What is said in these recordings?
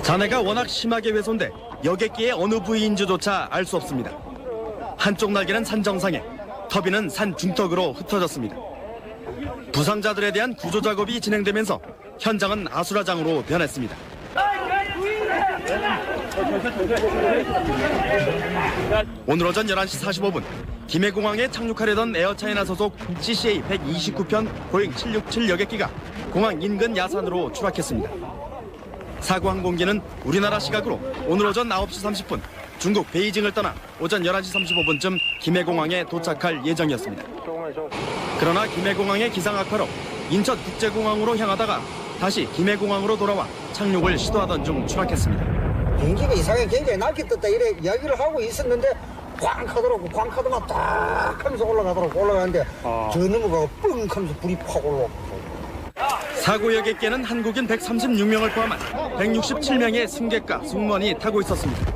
잔해가 워낙 심하게 훼손돼 여객기의 어느 부위인지조차 알 수 없습니다. 한쪽 날개는 산 정상에, 터비는 산 중턱으로 흩어졌습니다. 부상자들에 대한 구조 작업이 진행되면서 현장은 아수라장으로 변했습니다. 오늘 오전 11시 45분 김해공항에 착륙하려던 에어차이나 소속 CCA-129편 보잉 767 여객기가 공항 인근 야산으로 추락했습니다. 사고 항공기는 우리나라 시각으로 오늘 오전 9시 30분 중국 베이징을 떠나 오전 11시 35분쯤 김해공항에 도착할 예정이었습니다. 그러나 김해공항의 기상 악화로 인천국제공항으로 향하다가 다시 김해공항으로 돌아와 착륙을 시도하던 중 추락했습니다. 비행기가 이상하게 굉장히 낮게 떴다 이래 이야기를 하고 있었는데 꽝 하더라고. 꽝 하더만 딱 하면서 올라가더라고. 올라가는데 저 넘어가고 뻥 하면서 불이 팍 올라오고. 사고 여객기에는 한국인 136명을 포함한 167명의 승객과 승무원이 타고 있었습니다.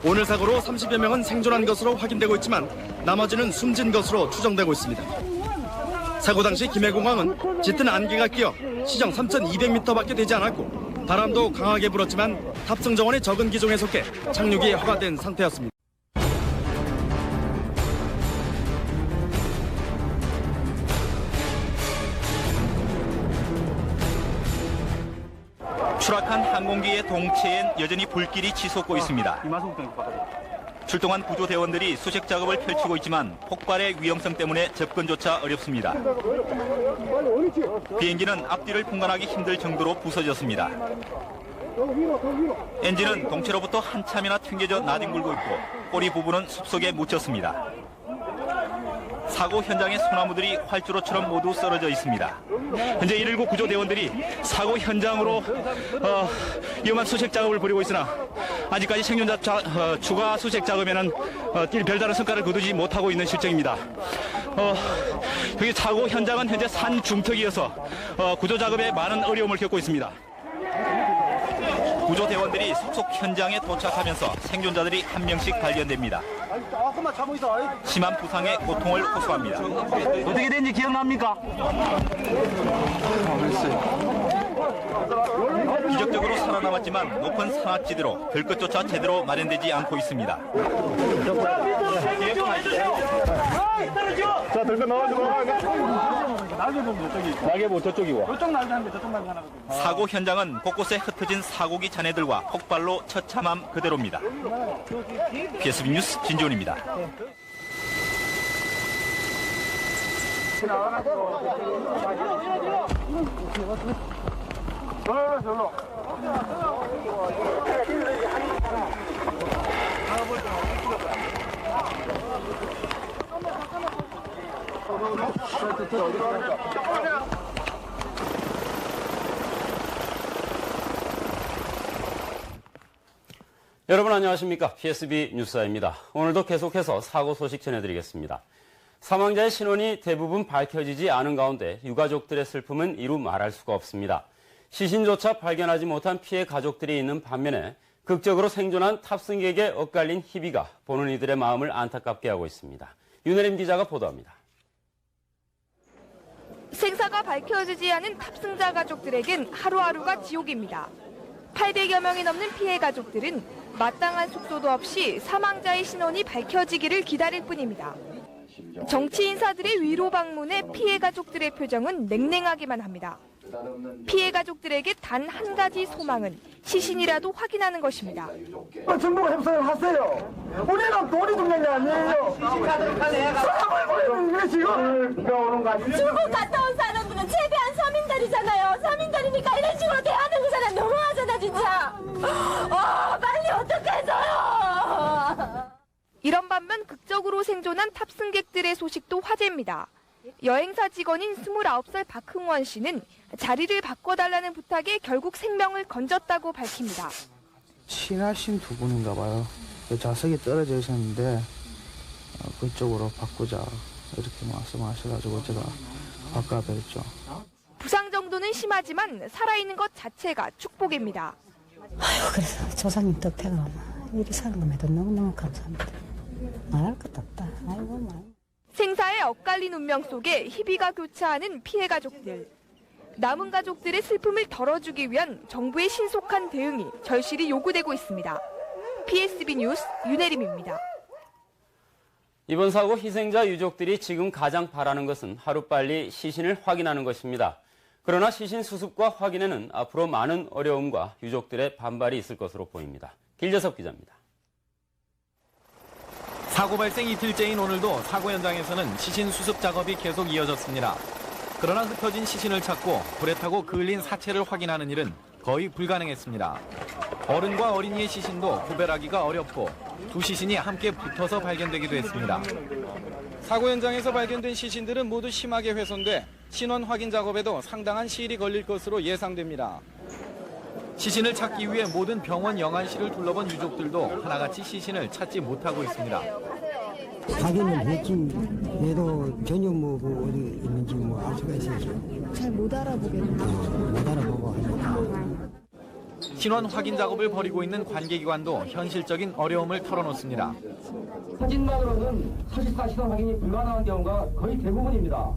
오늘 사고로 30여 명은 생존한 것으로 확인되고 있지만 나머지는 숨진 것으로 추정되고 있습니다. 사고 당시 김해공항은 짙은 안개가 끼어 시정 3,200m밖에 되지 않았고 바람도 강하게 불었지만 탑승 정원이 적은 기종에 속해 착륙이 허가된 상태였습니다. 추락한 항공기의 동체엔 여전히 불길이 치솟고 있습니다. 출동한 구조대원들이 수색 작업을 펼치고 있지만 폭발의 위험성 때문에 접근조차 어렵습니다. 비행기는 앞뒤를 분간하기 힘들 정도로 부서졌습니다. 엔진은 동체로부터 한참이나 튕겨져 나뒹굴고 있고 꼬리 부분은 숲속에 묻혔습니다. 사고 현장의 소나무들이 활주로처럼 모두 쓰러져 있습니다. 현재 119 구조대원들이 사고 현장으로 위험한 수색 작업을 벌이고 있으나 아직까지 생존자 추가 수색 작업에는 별다른 성과를 거두지 못하고 있는 실정입니다. 여기 사고 현장은 현재 산 중턱이어서 구조 작업에 많은 어려움을 겪고 있습니다. 구조대원들이 속속 현장에 도착하면서 생존자들이 한 명씩 발견됩니다. 심한 부상에 고통을 호소합니다. 어떻게 된지 기억납니까? 기적적으로 살아남았지만 높은 산악지대로 들 것조차 제대로 마련되지 않고 있습니다. 자, 들고 나와줘. 날개 보면 저쪽이고. 저쪽 날개 하는데 저쪽 날개 하나. 사고 현장은 곳곳에 흩어진 사고기 잔해들과 폭발로 처참함 그대로입니다. PSB 뉴스 진지훈입니다. 여러분 안녕하십니까? PSB 뉴스아입니다. 오늘도 계속해서 사고 소식 전해드리겠습니다. 사망자의 신원이 대부분 밝혀지지 않은 가운데 유가족들의 슬픔은 이루 말할 수가 없습니다. 시신조차 발견하지 못한 피해 가족들이 있는 반면에 극적으로 생존한 탑승객의 엇갈린 희비가 보는 이들의 마음을 안타깝게 하고 있습니다. 윤혜림 기자가 보도합니다. 생사가 밝혀지지 않은 탑승자 가족들에겐 하루하루가 지옥입니다. 800여 명이 넘는 피해 가족들은 마땅한 숙소도 없이 사망자의 신원이 밝혀지기를 기다릴 뿐입니다. 정치 인사들의 위로 방문에 피해 가족들의 표정은 냉랭하기만 합니다. 피해 가족들에게 단 한 가지 소망은 시신이라도 확인하는 것입니다. 정부가 협상을 하세요. 우리는 돈이 중요한 게 아니에요. 사람을 버리는 게 지금 비가 오는 거 아니에요? 중국 갔다 온 사람들은 최대한 서민들이잖아요. 서민들이니까 이런 식으로 대하는 거잖아. 너무하잖아 진짜. 빨리 어떻게 해줘요. 이런 반면 극적으로 생존한 탑승객들의 소식도 화제입니다. 여행사 직원인 29살 박흥원 씨는 자리를 바꿔달라는 부탁에 결국 생명을 건졌다고 밝힙니다. 친하신 두 분인가 봐요. 좌석이 떨어져 있었는데 그쪽으로 바꾸자 이렇게 말씀하셔가지고 제가 바꿔드렸죠. 부상 정도는 심하지만 살아있는 것 자체가 축복입니다. 아이고 그래서 조상님 뜻대로 이리 사는 것에도 너무너무 감사합니다. 말할 것도 없다. 아이고 말. 생사의 엇갈린 운명 속에 희비가 교차하는 피해 가족들. 남은 가족들의 슬픔을 덜어주기 위한 정부의 신속한 대응이 절실히 요구되고 있습니다. PSB 뉴스 윤혜림입니다. 이번 사고 희생자 유족들이 지금 가장 바라는 것은 하루빨리 시신을 확인하는 것입니다. 그러나 시신 수습과 확인에는 앞으로 많은 어려움과 유족들의 반발이 있을 것으로 보입니다. 길재섭 기자입니다. 사고 발생 이틀째인 오늘도 사고 현장에서는 시신 수습 작업이 계속 이어졌습니다. 그러나 흩어진 시신을 찾고 불에 타고 그을린 사체를 확인하는 일은 거의 불가능했습니다. 어른과 어린이의 시신도 구별하기가 어렵고 두 시신이 함께 붙어서 발견되기도 했습니다. 사고 현장에서 발견된 시신들은 모두 심하게 훼손돼 신원 확인 작업에도 상당한 시일이 걸릴 것으로 예상됩니다. 시신을 찾기 위해 모든 병원 영안실을 둘러본 유족들도 하나같이 시신을 찾지 못하고 있습니다. 확인은 했지. 얘도 전혀 뭐 어디 있는지 뭐 알 수가 있었죠. 잘 못 알아보겠네. 못 알아보고 하니까. 신원 확인 작업을 벌이고 있는 관계기관도 현실적인 어려움을 털어놓습니다. 사진만으로는 사실상 신원 확인이 불가능한 경우가 거의 대부분입니다.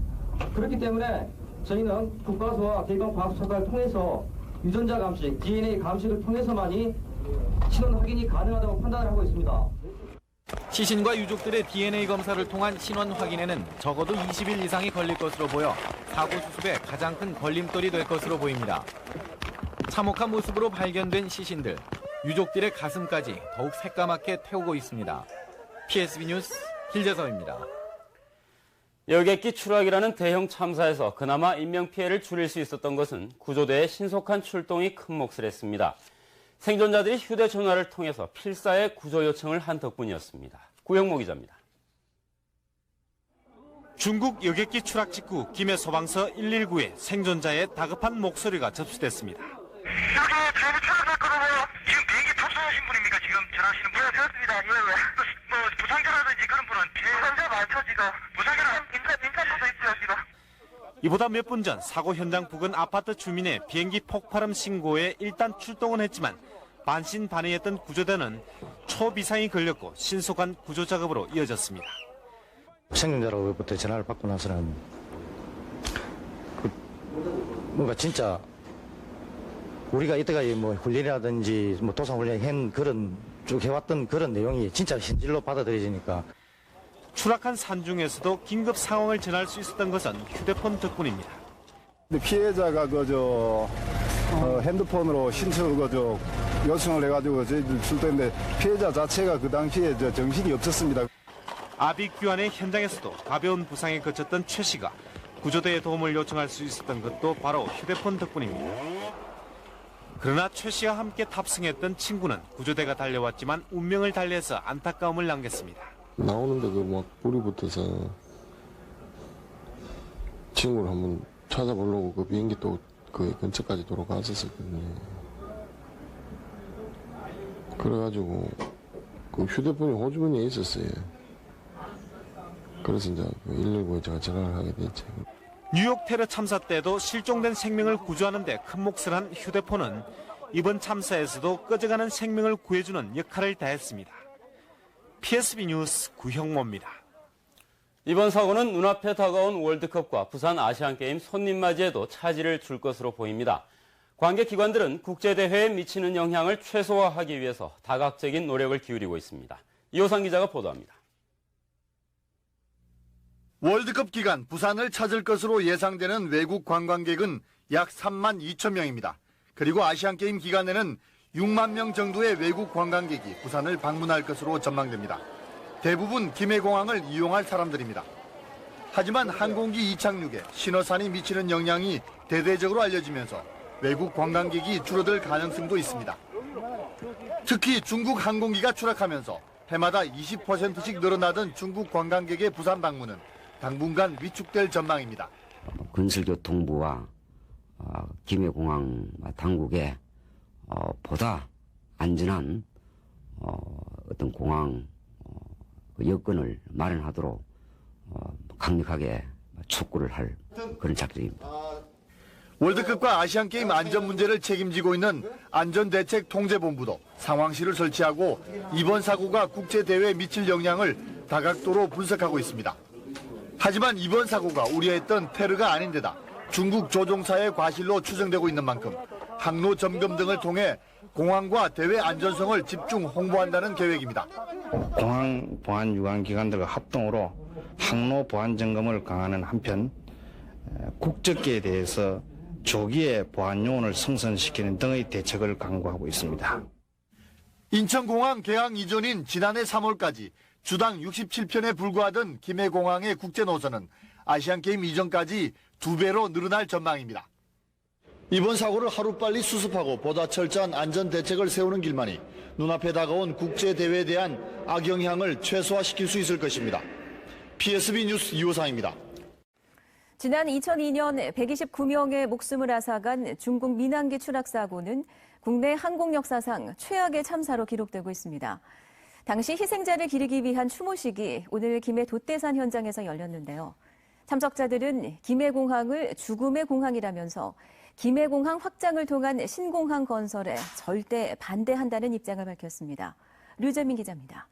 그렇기 때문에 저희는 국과수와 대검과학수사를 통해서 유전자 감식, DNA 감식을 통해서만이 신원 확인이 가능하다고 판단을 하고 있습니다. 시신과 유족들의 DNA 검사를 통한 신원 확인에는 적어도 20일 이상이 걸릴 것으로 보여 사고 수습에 가장 큰 걸림돌이 될 것으로 보입니다. 참혹한 모습으로 발견된 시신들, 유족들의 가슴까지 더욱 새까맣게 태우고 있습니다. PSB 뉴스 길재서입니다. 여객기 추락이라는 대형 참사에서 그나마 인명피해를 줄일 수 있었던 것은 구조대의 신속한 출동이 큰 몫을 했습니다. 생존자들이 휴대전화를 통해서 필사의 구조 요청을 한 덕분이었습니다. 구영모 기자입니다. 중국 여객기 추락 직후 김해 소방서 119에 생존자의 다급한 목소리가 접수됐습니다. 여기 비행기 추락했거든요. 지금 비행기 탑승하신 분입니까? 지금 전화하시는 분? 네, 그렇습니다. 예, 예. 뭐 부상자라든지 그런 분은 부상자 많죠 지금. 부상자는 민간부터 있어요 지금. 이보다 몇 분 전 사고 현장 부근 아파트 주민의 비행기 폭발음 신고에 일단 출동은 했지만 반신반의했던 구조대는 초비상이 걸렸고 신속한 구조 작업으로 이어졌습니다. 생존자로부터 전화를 받고 나서는 뭔가 진짜 우리가 이때까지 뭐 훈련이라든지 뭐 도상훈련 한 그런 쭉 해왔던 그런 내용이 진짜 현실로 받아들여지니까. 추락한 산중에서도 긴급 상황을 전할 수 있었던 것은 휴대폰 덕분입니다. 피해자가 핸드폰으로 신청을 요청을 해가지고 저희들 출동했는데 피해자 자체가 그 당시에 정신이 없었습니다. 아비규환의 현장에서도 가벼운 부상에 그쳤던 최 씨가 구조대의 도움을 요청할 수 있었던 것도 바로 휴대폰 덕분입니다. 그러나 최 씨와 함께 탑승했던 친구는 구조대가 달려왔지만 운명을 달리해서 안타까움을 남겼습니다. 나오는데 막 불이 붙어서 친구를 한번 찾아보려고 그 비행기 또 그 근처까지 돌아갔었거든요. 그래가지고 그 휴대폰이 호주머니에 있었어요. 그래서 이제 119에 제가 전화를 하게 됐죠. 뉴욕 테러 참사 때도 실종된 생명을 구조하는 데 큰 몫을 한 휴대폰은 이번 참사에서도 꺼져가는 생명을 구해주는 역할을 다했습니다. PSB 뉴스 구형모입니다. 이번 사고는 눈앞에 다가온 월드컵과 부산 아시안게임 손님맞이에도 차질을 줄 것으로 보입니다. 관계기관들은 국제대회에 미치는 영향을 최소화하기 위해서 다각적인 노력을 기울이고 있습니다. 이호상 기자가 보도합니다. 월드컵 기간 부산을 찾을 것으로 예상되는 외국 관광객은 약 3만 2천 명입니다. 그리고 아시안게임 기간에는 6만 명 정도의 외국 관광객이 부산을 방문할 것으로 전망됩니다. 대부분 김해공항을 이용할 사람들입니다. 하지만 항공기 이착륙에 신호산이 미치는 영향이 대대적으로 알려지면서 외국 관광객이 줄어들 가능성도 있습니다. 특히 중국 항공기가 추락하면서 해마다 20%씩 늘어나던 중국 관광객의 부산 방문은 당분간 위축될 전망입니다. 건설교통부와 김해공항 당국에 보다 안전한 어떤 공항 여건을 마련하도록 강력하게 촉구를 할 그런 작전입니다. 월드컵과 아시안게임 안전 문제를 책임지고 있는 안전대책통제본부도 상황실을 설치하고 이번 사고가 국제대회에 미칠 영향을 다각도로 분석하고 있습니다. 하지만 이번 사고가 우려했던 테러가 아닌 데다 중국 조종사의 과실로 추정되고 있는 만큼 항로 점검 등을 통해 공항과 대회 안전성을 집중 홍보한다는 계획입니다. 공항 보안 유관 기관들과 합동으로 항로 보안 점검을 강화하는 한편 국적기에 대해서 조기에 보안 요원을 성선시키는 등의 대책을 강구하고 있습니다. 인천공항 개항 이전인 지난해 3월까지 주당 67편에 불과하던 김해공항의 국제 노선은 아시안게임 이전까지 2배로 늘어날 전망입니다. 이번 사고를 하루빨리 수습하고 보다 철저한 안전 대책을 세우는 길만이 눈앞에 다가온 국제대회에 대한 악영향을 최소화시킬 수 있을 것입니다. PSB 뉴스 이호상입니다. 지난 2002년 129명의 목숨을 앗아간 중국 민항기 추락 사고는 국내 항공 역사상 최악의 참사로 기록되고 있습니다. 당시 희생자를 기리기 위한 추모식이 오늘 김해 돛대산 현장에서 열렸는데요. 참석자들은 김해공항을 죽음의 공항이라면서 김해공항 확장을 통한 신공항 건설에 절대 반대한다는 입장을 밝혔습니다. 류재민 기자입니다.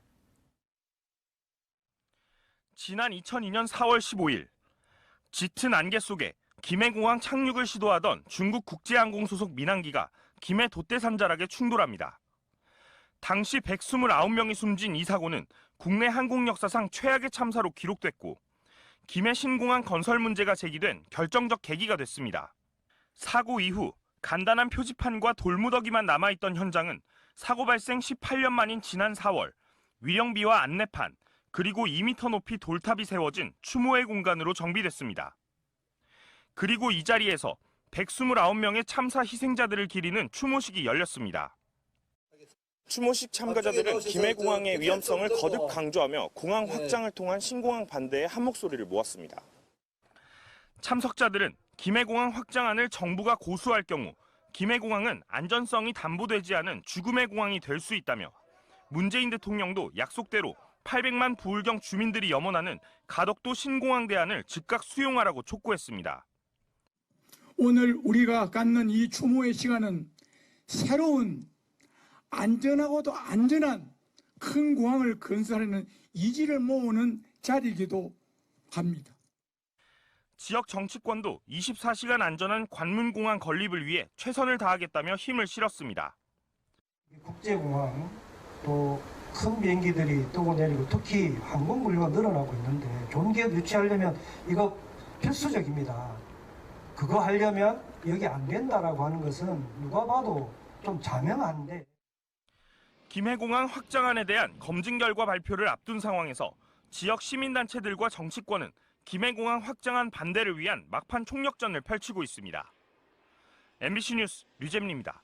지난 2002년 4월 15일 짙은 안개 속에 김해공항 착륙을 시도하던 중국 국제항공 소속 민항기가 김해 돛대산 자락에 충돌합니다. 당시 129명이 숨진 이 사고는 국내 항공 역사상 최악의 참사로 기록됐고 김해 신공항 건설 문제가 제기된 결정적 계기가 됐습니다. 사고 이후 간단한 표지판과 돌무더기만 남아있던 현장은 사고 발생 18년 만인 지난 4월 위령비와 안내판 그리고 2m 높이 돌탑이 세워진 추모의 공간으로 정비됐습니다. 그리고 이 자리에서 129명의 참사 희생자들을 기리는 추모식이 열렸습니다. 추모식 참가자들은 김해공항의 위험성을 거듭 강조하며 공항 확장을 통한 신공항 반대의 한 목소리를 모았습니다. 참석자들은 김해공항 확장안을 정부가 고수할 경우 김해공항은 안전성이 담보되지 않은 죽음의 공항이 될 수 있다며 문재인 대통령도 약속대로 800만 부울경 주민들이 염원하는 가덕도 신공항 대안을 즉각 수용하라고 촉구했습니다. 오늘 우리가 갖는 이 추모의 시간은 새로운 안전하고도 안전한 큰 공항을 건설하는 이지를 모으는 자리이기도 합니다. 지역 정치권도 24시간 안전한 관문공항 건립을 위해 최선을 다하겠다며 힘을 실었습니다. 국제공항 또 큰 비행기들이 뜨고 내리고 특히 항공 물류가 늘어나고 있는데 좋은 기업 유치하려면 이거 필수적입니다. 그거 하려면 여기 안 된다라고 하는 것은 누가 봐도 좀 자명한데. 김해공항 확장안에 대한 검증 결과 발표를 앞둔 상황에서 지역 시민단체들과 정치권은 김해공항 확장안 반대를 위한 막판 총력전을 펼치고 있습니다. MBC 뉴스 류재민입니다.